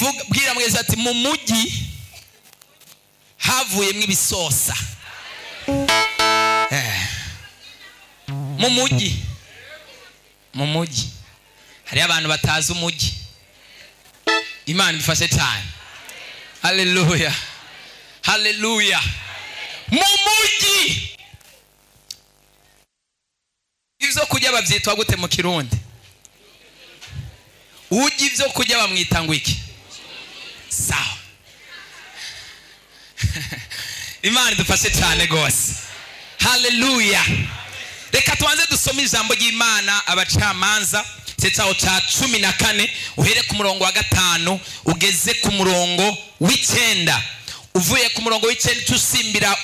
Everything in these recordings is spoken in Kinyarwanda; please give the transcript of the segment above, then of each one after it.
bivuga bwira mweza ati mu mujyi havuyemo ibisosa. mu mujyi hari abantu batazi umujyi. Imana ifashe cyane. Haleluya, haleluya. Mu mujyi ivyo kujya bavyitwa gute mu Kirundi? Uji ivyo kujya bamwita ngo iki? Sawa. Imana dufashe cyane gose. Haleluya. Reka tuanze dusome ijambo ry'Imana Abacamanza cyaho cya 14 uhere ku murongo wa 5 ugeze ku murongo w'9. Uvuye ku murongo w'9 tusimbira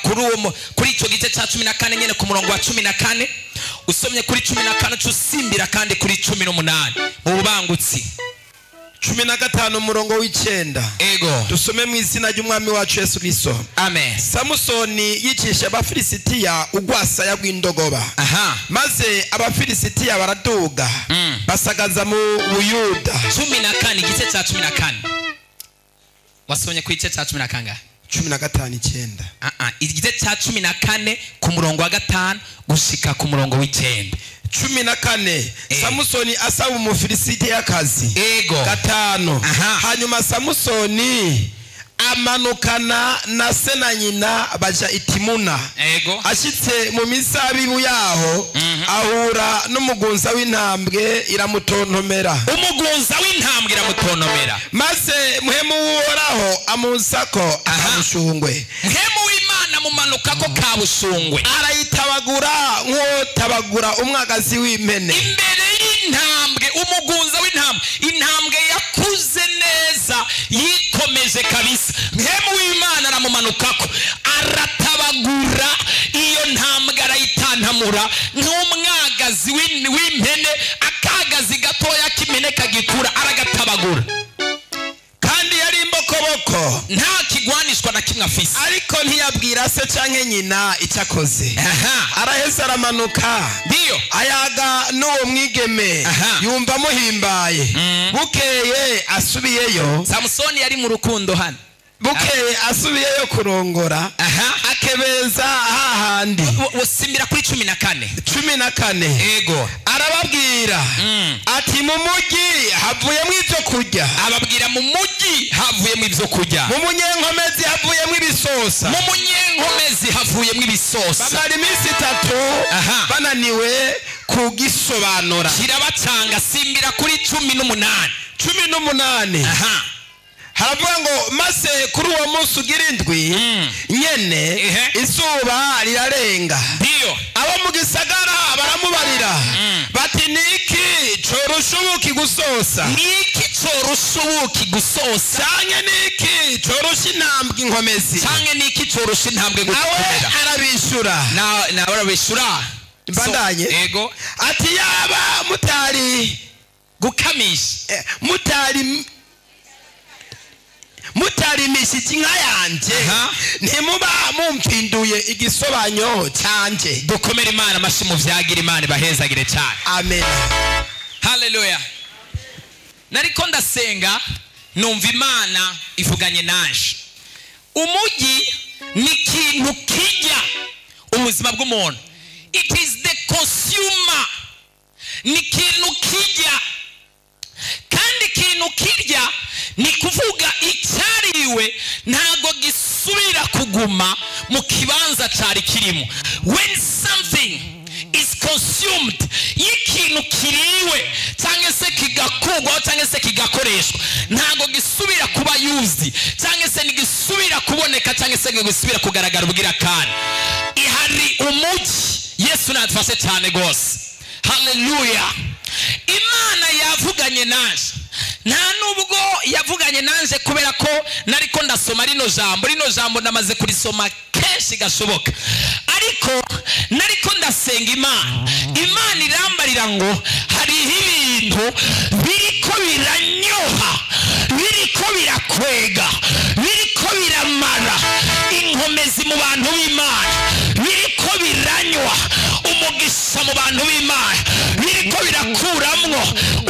kuri ico gice cya 14 nyene ku murongo wa 14. Usomye kuri 14 tusimbira kandi kuri 18 mu bubangutsi. 15 umurongo w'9. Ego. Dusome mu izina ry'umwami wacu Yesu Kristo. Amen. Samusoni yicisha abafilisitiya ugwasaya rw'indogoba. Maze abafilisitiya baraduga basagaza mu Buyuda. 14 igice cya 14. Wasomye ku igice cya 10 kangahe? 15:9. Igice cya 14 ku murongo wa 5 gushika ku murongo w'9. 14. Samusoni asaba umufilisitiyakazi. Ego. 5. Hanyuma Samusoni amanukana na se na nyina baja itimuna. Ego. Ashitse mu mizabibu yaho ahura n'umugunza w'intambwe iramutontomera. Umugunza w'intambwe iramutontomera. Maze muhemu w'Uhoraho amusako akabushungwe. Muhemu w'Imana mumanuka ko kabushungwe. Arayitabagura nk'otabagura umwagazi w'impene. Imbere y'intambwe umugunza w'intambwe. Intambwe yakuze neza yikomeje kabisa. Muhemu w'Imana aramumanukako aratabagura iyo ntambwe arayitantamura nk'umwagazi w'impene. Akagazi gatoya k'impene kagikura aragatabagura. Kandi yari imbokoboko nta kigwanishwa na kimwe afise. Ariko ntiyabwira se canke nyina icyakoze. Araheza aramanuka. Ndio ayaga n'uwo mwigeme yumva muhimbaye. Bukeye asubiyeyo. Samusoni yari mu rukundo hano. Bukeye asubiyeyo kurongora. Akebeza hahandi. Usimbira kuri 14. 14. Ego. Arababwira ati mu mujyi havuyemo ibyo kurya. Ababwira mu mujyi havuyemo ibyo kurya. Mu munyenkomezi havuyemo ibisosa. Mu munyenkomezi havuyemo ibisosa. Bamara iminsi 3 bananiwe kugisobanura. Kirabacanga. Simbira kuri 18. 18. Haravuga ngo maze kuri uwo munsi ugira indwi nyene izuba rirarenga. Ndio abo mu gisagara baramubarira bati niki corusha ubuki gusosa? Niki corusha ubuki gusosa? Canke niki corusha intambwe inkomezi? Canke niki corusha intambwe gukomera? Arabishura na arabishura bandanye. Ego. Ati yaba mutari gukamisha mutarimisha inka yanje ntimuba mumfinduye igisobanyo canje. Dukomere Imana amashi mu vyagira Imana bahezagire cyane. Amen. Haleluya. Nariko ndasenga numva Imana ivuganye nanje. Umujyi ni ikintu kijya ubuzima bw'umuntu. It is the consumer. Ni ikintu kijya kandi ikintu kirya ni kuvuga icyariwe ntago gisubira kuguma mu kibanza cyari kirimo. When something is consumed, ikintu kiriwe cyangwa se kigakugwa cyangwa se kigakoreshwa ntago gisubira kuba used cyangwa se nigisubira kuboneka cyangwa se gisubira kugaragara ubwira kandi. Ihari umujyi Yesu natfase cyane gose. Haleluya. Imana yavuganye nanje. Nta nubwo yavuganye nanje kubera ko nariko ndasoma rino jambo namaze kurisoma kenshi gashoboka. Ariko nariko ndasenga Imana irambarira ngo hari ibintu biriko biranyoha, biriko birakwega, biriko biramara inkomezi mu bantu b'Imana, biriko biranywa umugisha mu bantu b'Imana, biriko birakuramwo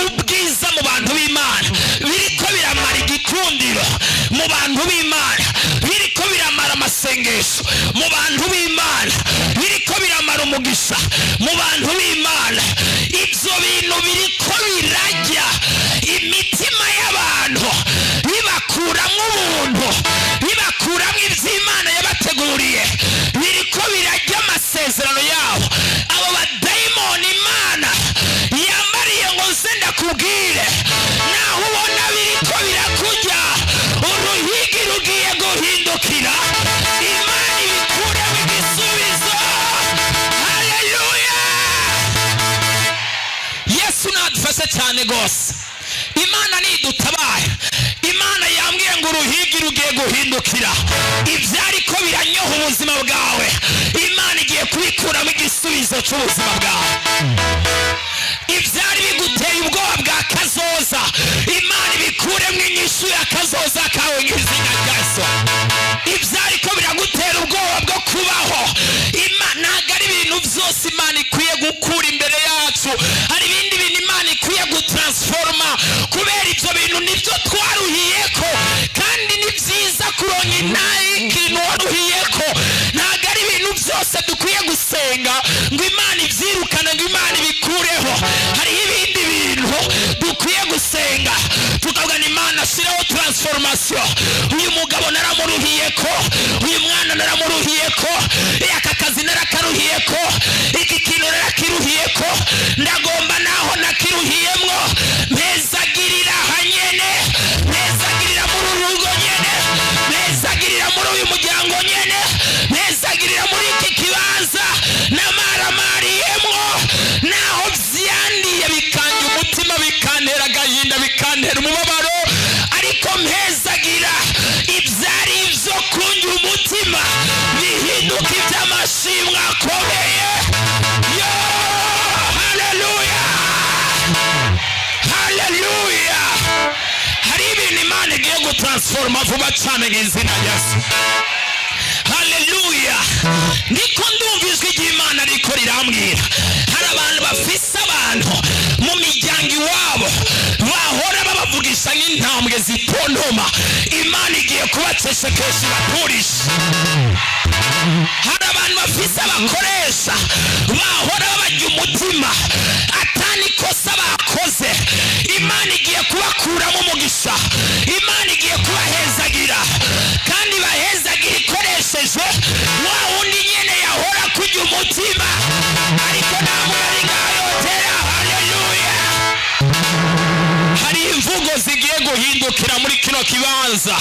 ubwiza mu bantu b'Imana, biriko biramara igikundi amasengesho mu bantu b'Imana biriko biramara umugisha mu bantu b'Imana. Ibyo bintu biriko birajya imitima y'abantu bibakuramo ubuntu, bibakuramo iby'Imana yabateguriye, biriko birajya amasezerano yabo. Abo badayimoni Imana yambariye ngo nze ndakubwire, naho ubona biriko birakujya uruhigi rugiye guhindukira, Imana ibikuremo igisubizo. Haleluya! Yesu nadufashe cyane gose. Imana nidutabaye. Imana yambwiye ngo uruhigi rugiye guhindukira, ibyariko biranyoha ubuzima bwawe Imana igiye kubikuramo igisubizo cy'ubuzima bwawe. Ibyari biguteye ubwoba bwa kazoza Imana ibikuremo inyishu ya kazoza kawe nk'izina rya Yesu. Ibyariko biragutera ubwoba bwo kubaho Imana, ntabwo ari ibintu byose Imana ikwiye gukura imbere yacu, hari ibindi bintu Imana ikwiye gutransforma, kubera ibyo bintu nibyo twaruhiyeko, kandi ni byiza kuronka inayi ikintu waruhiyeko. Ntabwo ari ibintu byose dukwiye gusenga ngo Imana ibyirukane, ngo Imana ibikureho. Hariho ibindi bintu dukwiye gusenga tukavuga ni Imana shiraho transformation. Uyu mugabo naramuruhiyeko, uyu mwana naramuruhiyeko, aka kazi narakaruhiyeko, iki kintu narakiruhiyeko, ndagomba naho nakiruhiyemwo mpezagirira hanyene, mpezagirira muri urugo nyene, mpezagirira muri uyu muryango nyene, mpezagirira muri iki kibanza namaramariyemwo, naho vyandiye bikanje umutima, bikantera agahinda, bikantera umubabaro, ariko mpezagira ibyari ibyo kunjya umutima bihinduka iby'amashimwe akomeye. Yo, haleluya, haleluya! Hari ibintu Imana igiye gutransforma vuba cyane nk'izina rya Yesu. Haleluya! Niko ndumva ijwi ry'Imana riko rirambwira, hari abantu bafise abantu mu miryango iwabo bahora babavugisha nk'intambwe zitontoma, Imana igiye kubacecekesha ibaturisha. Hari abantu bafise abakoresha bahora babajya umutima, atani kosa bakoze, Imana igiye kubakuramo umugisha, Imana igiye kubahezagira, kandi bahezagira ikoresheje wa wundi nyene yahora kujya umutima, ariko namwe ari ngayotera. Haleluya! Hari imvugo zigiye guhindukira muri kino kibanza.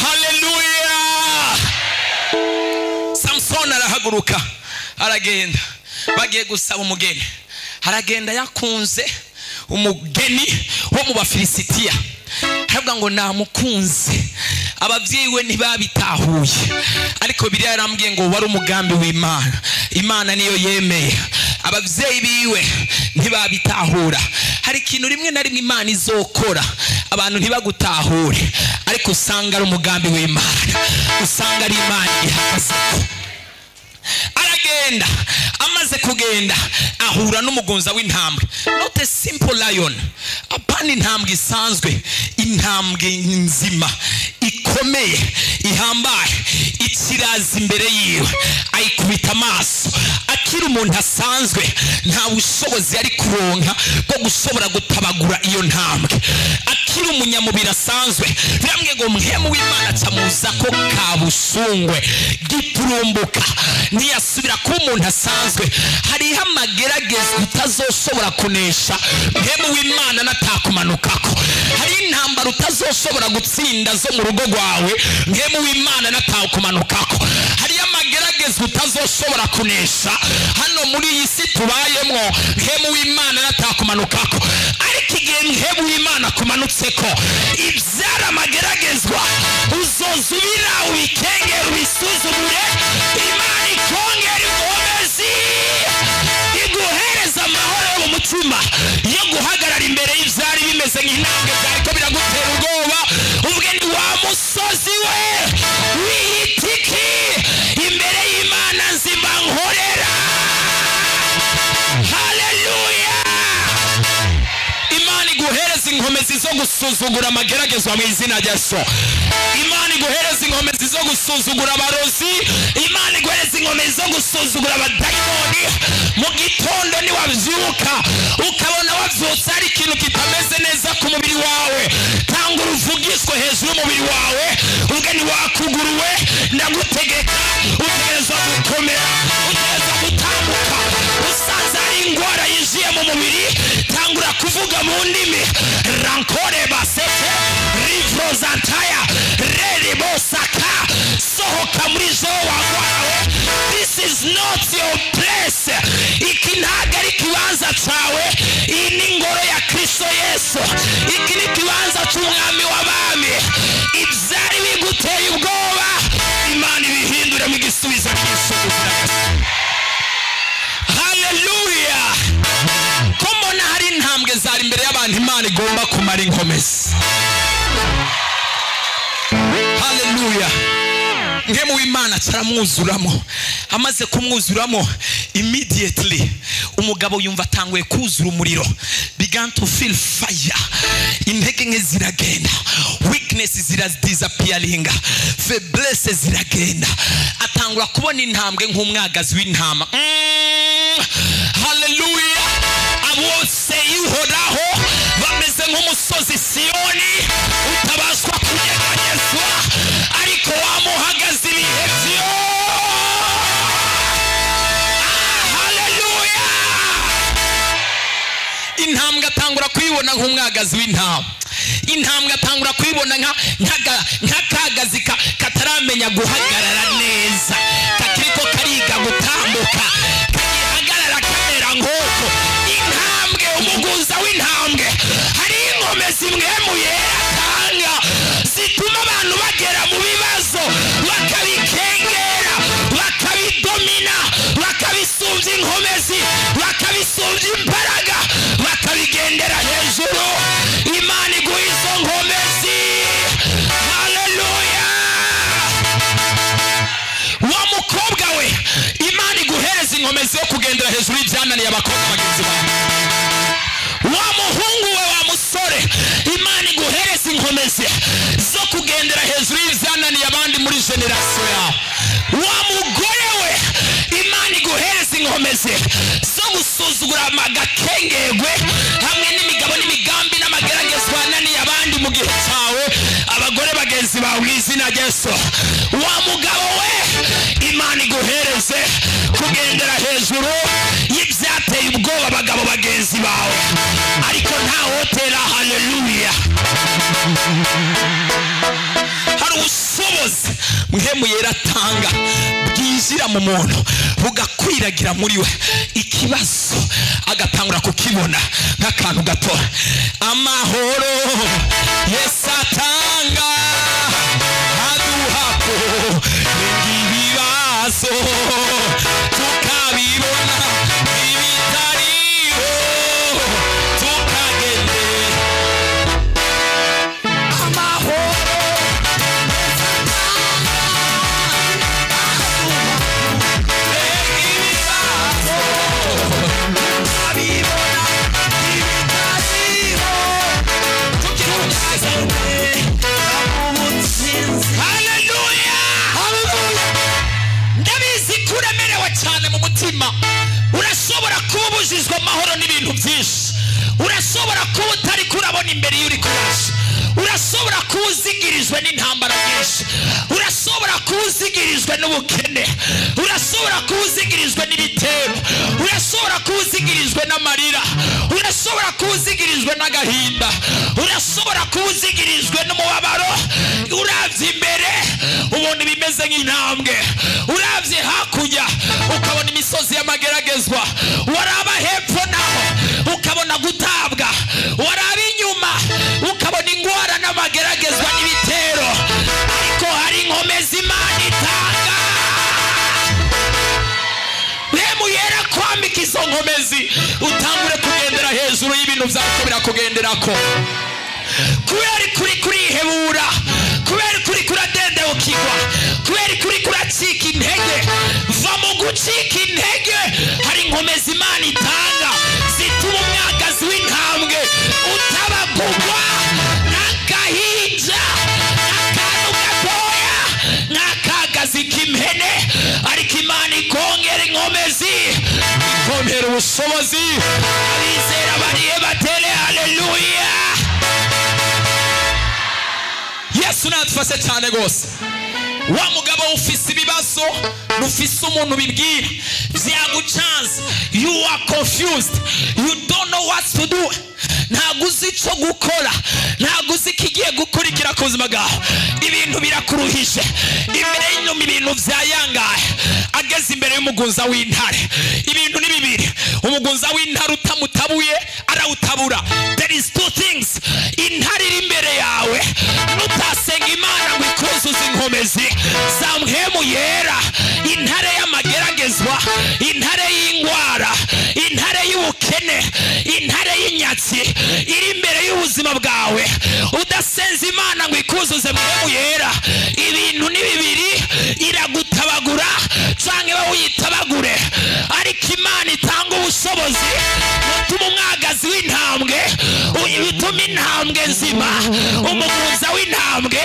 Haleluya! Samson arahaguruka aragenda, bagiye gusaba umugeni, aragenda yakunze umugeni wo mu Bafilisitiya, aravuga ngo namukunze. Ababyeyi we ntibabitahuye, ariko Bibiliya yarambwiye ngo wari umugambi w'Imana. Imana niyo yemeye, ababyeyi biwe ntibabitahura. Hari ikintu rimwe na rimwe Imana izokora abantu ntibagutahure, ariko usanga ari umugambi w'Imana, usanga ari Imana ihagazeho. Aragenda, amaze kugenda ahura n'umugunza w'intambwe, not a simple lion, apana intambwe isanzwe, intambwe nzima ikomeye ihambaye, ikiraza imbere yiwe, ayikubita amaso. Akiri umuntu asanzwe nta bushobozi ari kuronka bwo gushobora gutabagura iyo ntambwe. Akiri umunyamubiri asanzwe, biramwe ngo mpemu w'Imana acamuza ko kabushungwe giturumbuka, ntiyasubira kuba umuntu asanzwe. Hariho amageragezwa utazoshobora kunesha mpemu w'Imana natakumanukako. Hari intambara utazoshobora gutsinda zo mu rugo rwawe mpemu w'Imana natakumanukako. Hari amageragezwa utazoshobora kunesha hano muri iyi si tubayemwo mpemu w'Imana natakumanukako. Ariko igihe mpemu w'Imana kumanutseko, ibyara amageragezwa uzozubira ubikengera ubisuzumure, Imana ikongera ingomezi, iguhereza amahoro yo mu mutima yo guhagarara imbere y'ibyari bimeze nk'intambwe byariko biragutera ubwoba. Ubwe ni wa musozi we wihitiki imbere y'Imana nzima nkorera. Haleluya! Imana iguhereza inkomezi zo gusuzugura amageragezwa mu izina rya Yesu. Imana iguhereza inkomezi zo gusuzugura abarozi. Imana iguhereza inkomezi zo gusuzugura abadayimoni. Mu gitondo ni wavyuka ukabona wavyutse ari ikintu kitameze neza ku mubiri wawe, tanga uruvugishwe hejuru y'umubiri wawe, ugeni wakuguruwe, ndagutegeka utegerezwa gukomera, utegerezwa gutambuka. Usanze ari ingwara yinjiye mu mubiri, tangura kuvuga mu ndimi. Rankore basete rivrozantaya reribosaka, sohoka muri zo wagwawe. This is not your place. Iki ntago ari kibanza cawe, iyi ni ingoro ya Kristo Yesu. Iki ni kibanza c'umwami w'abami. Ivyari biguteye ubwoba, Imana ibihindure mu gisubizo cy'isuzugura. Haleluya. Komona hari intambwe zari imbere y'abantu Imana igomba kumara inkomezi. Haleluya. Ngemu w'Imana caramwuzuramo. Amaze kumwuzuramo, immediately umugabo yumva atanguye kuzura umuriro. Began to feel fire. Intege nke ziragenda, weakness disappearing, faiblesse ziragenda. Atangura kubona intambwe nk'umwagazi w'intama. Haleluya. Abose Uhoraho bameze nk'umusozi Siyoni utabashwa kunyeganyezwa, ariko wamuhagaze ibihe byose. Haleluya. Intambwe atangura kuyibona nk'umwagazi w'intama. Intambwe atangura kuyibona nk'akagazi kataramenya guhagarara neza, kakiriko kariga gutambuka, kagihagarara kamera nk'uko. Intambwe, umuguza w'intambwe, hari inkomezi mwemuye atanga zituma abantu bagera mu bibazo, bakabikengera, bakabidomina, bakabisumbya inkomezi, bakabisumbya imbaraga, bakabigendera hejuru. Imana iguha izo nkomezi. Haleluya. Wa mukobwa we, Imana iguhereza inkomezi yo kugendera hejuru y'ibyananiye abakobwa bagenzi bawe. Wa muhungu we, wa musore, Imana iguhereza inkomezi zo kugendera hejuru y'ibyananiye abandi muri generasiyo yawe. Wa mugore we, Imana iguhereza inkomezi zo gusuzugura amagakengegwe hamwe n'imigabo n'imigambi n'amageragezwa yananiye abandi mu gihe cyawe, abagore bagenzi bawe mu izina rya Yesu. Wa mugabo we, Imana iguhereze kugendera hejuru y'ibyateye ubwoba abagabo bagenzi bawe, ariko nta hotera. Haleluya. Hari ubushobozi Mpwemu Yera atanga bwinjira mu muntu bugakwiragira muri we, ikibazo agatangura kukibona nk'akantu gato. Amahoro Yesu atanga aduhako ibibazo tukabibona ibitariho tukagende. Amahoro urashobora kuba ubujijwe amahoro n'ibintu byinshi. Urashobora kuba utari kurabona imbere y'uri kurasha. Urashobora kuba uzigirijwe n'intambara nyinshi. Urashobora kuba uzigirijwe n'ubukene. Urashobora kuba uzigirijwe n'ibitero. Urashobora kuba uzigirijwe n'amarira. Urashobora kuba uzigirijwe n'agahinda. Urashobora kuba uzigirijwe n'umubabaro. Uravye imbere ubona bimeze nk'intambwe, uravye hakurya ukabona imisozi y'amageragezwa, waraba hepfo naho ukabona gutabwa, waraba inyuma ukabona ingwara n'amageragezwa n'ibitero, ariko hari inkomezi Imana itanga. Mpwemu Yera kwambika izo nkomezi, utangure kugendera hejuru y'ibintu vyako birakugenderako. Kubera kuri kurihebura, kubera kuri kuradendebukirwa, kubera kuri kuracika intege, va mu gucika intege. Hari inkomezi Imana itanga zituma umwagazi w'intambwe utaba ubushobozi. Abizera bariye batere haleluya. Yesu nadufashe cyane gose. Wa mugabo ufise ibibazo, nufise umuntu bibwira vyagucanze, you are confused, you don't know what to do, ntaguzi ico gukora, ntaguzi ikigiye gukurikira ku buzima bwawe, ibintu birakuruhije, imbere y'inyuma ibintu vyayangaye, ageze imbere y'umugunza w'intare, ibintu ni bibiri, umugunza w'intare utamutabuye arawutabura. There is two things, intare iri imbere yawe, nutasenga Imana ngo ikuzuze inkomezi za mpwemu yera, intare y'amageragezwa, intare y'ingwara, intare y'ubukene, intare y'inyatsi iri imbere y'ubuzima bwawe, udasenza Imana ngo ikuzuze mpwemu yera, ibintu ni bibiri, iragutabagura canke bawitabagure. Ariko Imana itanga ubushobozi butuma umwagazi w'intambwe, bituma intambwe nzima, umugunza w'intambwe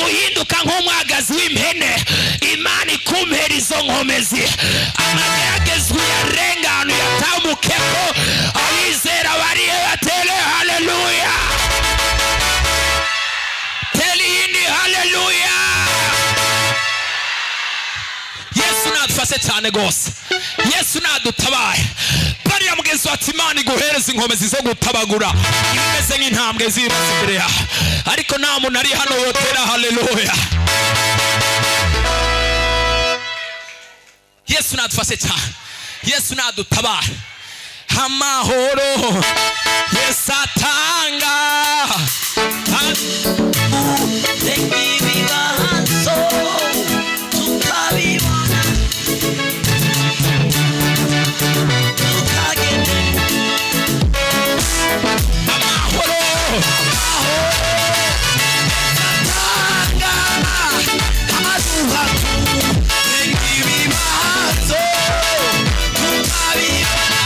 uhinduka nk'umwagazi w'impene. Imana ikumpera izo nkomezi, amageragezwa yarengana yatamukeko. Abizera bariye batere haleluya. Teli yindi haleluya. Yesu nadufashe cyane gose, Yesu nadutabaye. Bariya mugenzi wa Imana iguhereza inkomezi zo gutabagura imeze nk'intambwe zirutse imbere yawe, ariko nta muntu ari hano yotera haleluya. Yesu nadufashe cyane, Yesu nadutabaye. Amahoro Yesu atanga, ibibazo tukabibona, tukagenda. Amahoro atanga, amaduha ibibazo tukabibona,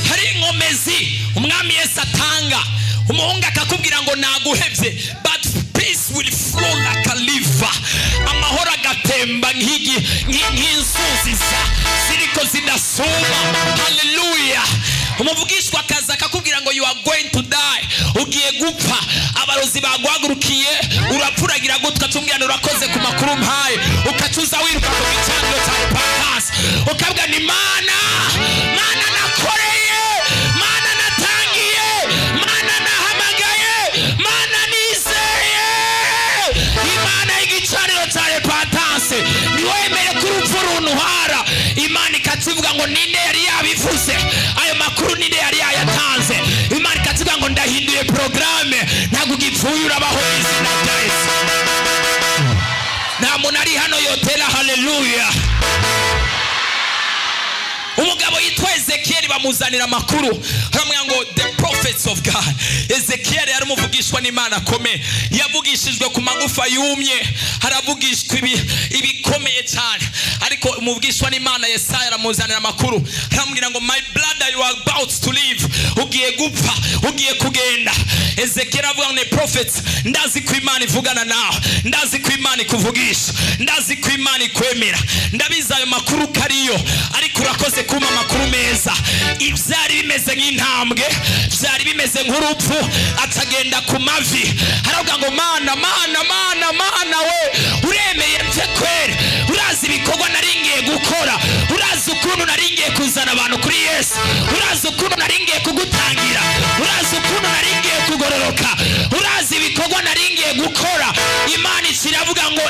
hari inkomezi umwami Yesu atanga. Umuhungu akakubwira ngo naguhevye, but peace will flow like a river. Amahoro agatemba nk'inzuzi ziriko zidasuma. Haleluya. Umuvugishwa akaza akakubwira ngo you are going to die, ugiye gupfa, abarozi baguhagurukiye, urapfuragira gutwa tumbwira urakoze ku makuru mpaye, ukacuza wiruka ku gicaniro cya repentance, ukabwa ni Mana nakoreye, Mana natangiye, Mana nahamagaye, Mana nizeye. Imana y'igicaniro cya repentance niwemere ko urupfu runtuhara. Imana ikazivuga ngo ninde yari yabivuze ayo makuru, ninde yari yayatanze. Imana ikazivuga ngo ndahinduye programme, ntabwo ugipfuye urabaho izina rya Yesu. Nta muntu ari hano yotera haleluya. Umugabo yitwa Ezekiel bamuzanira amakuru, haramubwira ngo the prophets of God. Ezekiel yari umuvugishwa n'Imana akomeye, yavugishijwe ku magufa yumye, haravugishwa ibikomeye cyane. Ariko umuvugishwa n'Imana Yesaya aramuzanira amakuru, haramubwira ngo my brother, you are about to leave, ugiye gupfa, ugiye kugenda. Ezekiel avuga ngo prophets, ndazi ko Imana ivugana nawe, ndazi ko Imana ikuvugisha, ndazi ko Imana ikwemera, ndabiza ayo makuru kariyo, ariko urakoze kuma amakuru meza. Ivyari bimeze nk'intambwe, vyari bimeze nk'urupfu, atagenda ku mavi, haravuga ngo Mana we, uremeye mve kwere, urazi ibikorwa naringiye gukora, urazi ukuntu naringiye kuzana abantu kuri Yesu, urazi ukuntu naringiye kugutangira, urazi ukuntu naringiye kugororoka, urazi ibikorwa naringiye gukora. Imana ikiravuga ngo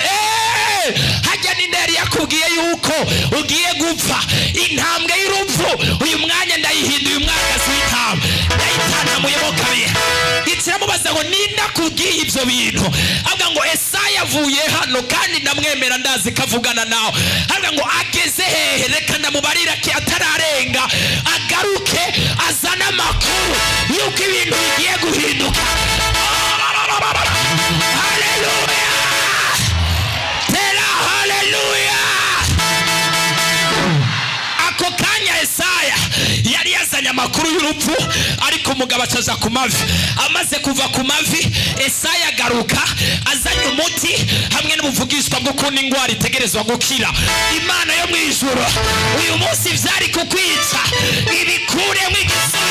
hajya ninde yari yakubwiye yuko ugiye gupfa, intambwe y'urupfu uyu mwanya ndayihinduye umwagazi w'intambwe, ndayitanamuye mu kabihe. Ikiramubaza ngo ninde akubwiye ibyo bintu, avuga ngo Esaya avuye hano kandi ndamwemera, ndazi kavugana nawe. Avuga ngo ageze hehe, reka ndamubarira ki atararenga, agaruke azana amakuru yuko ibintu bigiye guhinduka. Haleluya. Tera haleluya. Ako kanya Esaya yari yazanye bamubwira amakuru y'urupfu, ariko umugabo acaza ku mavi. Amaze kuva ku mavi, Esaya agaruka azanye umuti hamwe n'ubuvugishwa bwo kuntu ingwara itegerezwa gukira. Imana yo mu ijuru uyu munsi vyari kukwica ibikuremo igisubizo